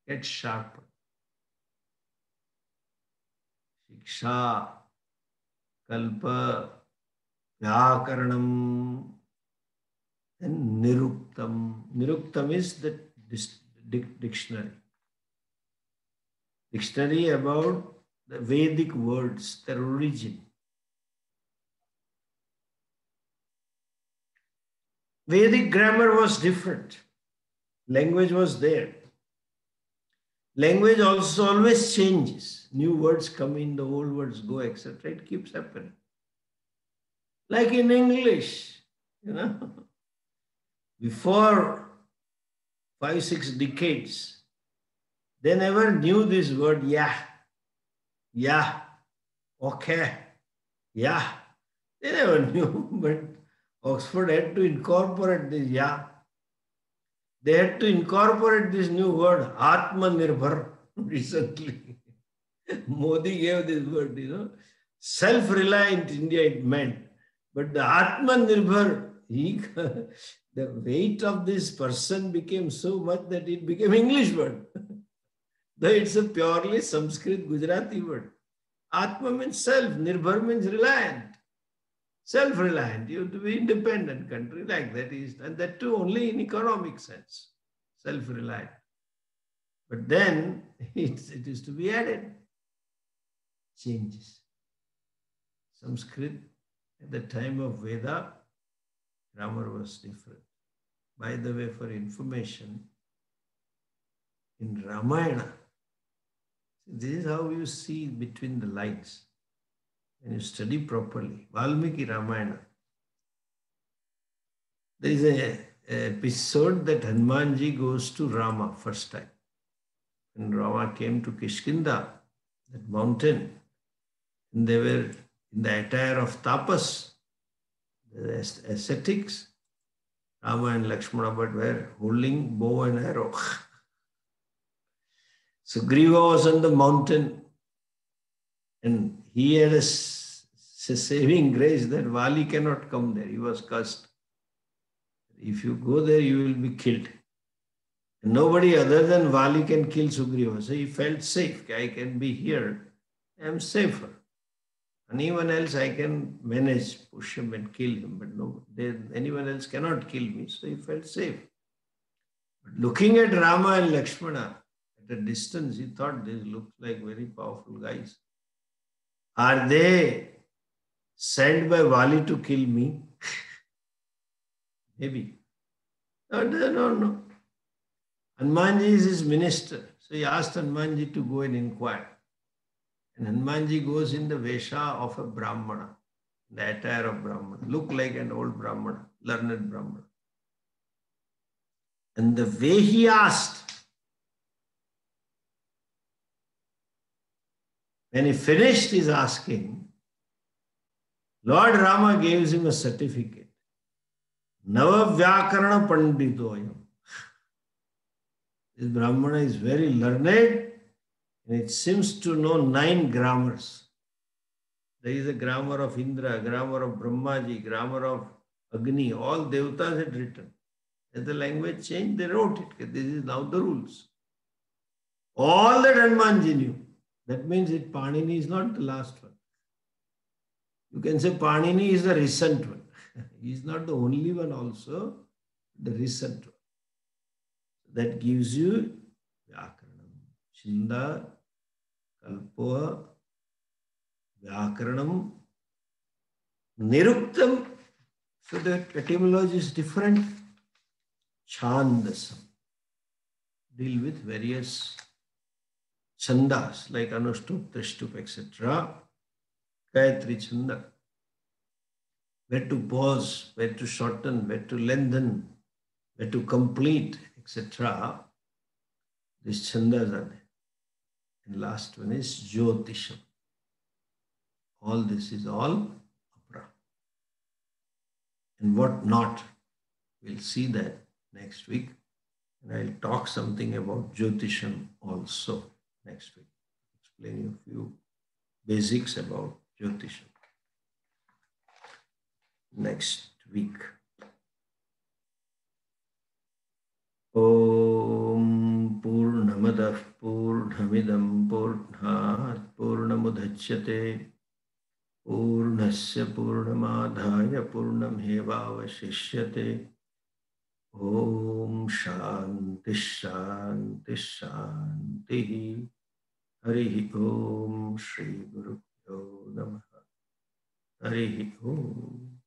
gets sharper. Shiksha, Kalpa, Vyakaranam, and Niruktam. Niruktam is the dictionary. Dictionary about the Vedic words, their origin. Vedic grammar was different. Language was there. Language also always changes. New words come in, the old words go, etc. It keeps happening. Like in English, before 5-6 decades, they never knew this word, yeah, okay, yeah. They never knew, but Oxford had to incorporate this yeah. They had to incorporate this new word, Atmanirbhar, recently. Modi gave this word, self-reliant India it meant. But the Atmanirbhar, the weight of this person became so much that it became English word. Though it's a purely Sanskrit Gujarati word. Atma means self, Nirbhar means reliant. Self-reliant. You have to be independent country like that is, and that too only in economic sense. Self-reliant. But then it is to be added. Changes. Sanskrit at the time of Veda, grammar was different. By the way, for information, in Ramayana, this is how you see between the lines. When you study properly, Valmiki Ramayana, there is an episode that Hanumanji goes to Rama first time. When Rama came to Kishkinda, that mountain, and they were in the attire of tapas, the ascetics. Rama and Lakshmana but were holding bow and arrow. Sugriva was on the mountain, and he had a saving grace that Vali cannot come there. He was cursed. If you go there, you will be killed. And nobody other than Vali can kill Sugriva. So he felt safe. I can be here. I am safer. Anyone else I can manage, push him and kill him. But no, anyone else cannot kill me. So he felt safe. But looking at Rama and Lakshmana at a distance, he thought these look like very powerful guys. Are they sent by Vali to kill me? Maybe. No. Hanumanji is his minister. So he asked Hanumanji to go and inquire. And Hanumanji goes in the Vesha of a Brahmana, the attire of Brahmana, look like an old Brahmana, learned Brahmana. And the way he asked, when he finished his asking, Lord Rama gives him a certificate. Nava Vyakarana Panditoyam. This Brahmana is very learned and it seems to know 9 grammars. There is a grammar of Indra, grammar of Brahmaji, grammar of Agni, all Devatas had written. As the language changed, they wrote it. This is now the rules. All that Hanumanji knew. That means that Panini is not the last one. You can say Panini is the recent one. He is not the only one also, the recent one. That gives you Vyakaranam. Chinda, Kalpoa, Vyakaranam, Niruktam. So the etymology is different. Chandasam. Deal with various chandas like Anushtup, Trishtup, etc. Gayatri Chanda. Where to pause, where to shorten, where to lengthen, where to complete, etc. These chandas are there. And last one is Jyotisham. All this is all Apra. And what not? We'll see that next week. And I'll talk something about Jyotisham also next week. Explain you a few basics about Jyotisham next week. Om Purnamadah Purnamidam Purnat Purnamudachyate Purnasya Purnamadhaya Purnamhevavashishyate. Om Shanti Shanti Shanti. Hari Om Shri Guru Pyo Namaha. Hari Om.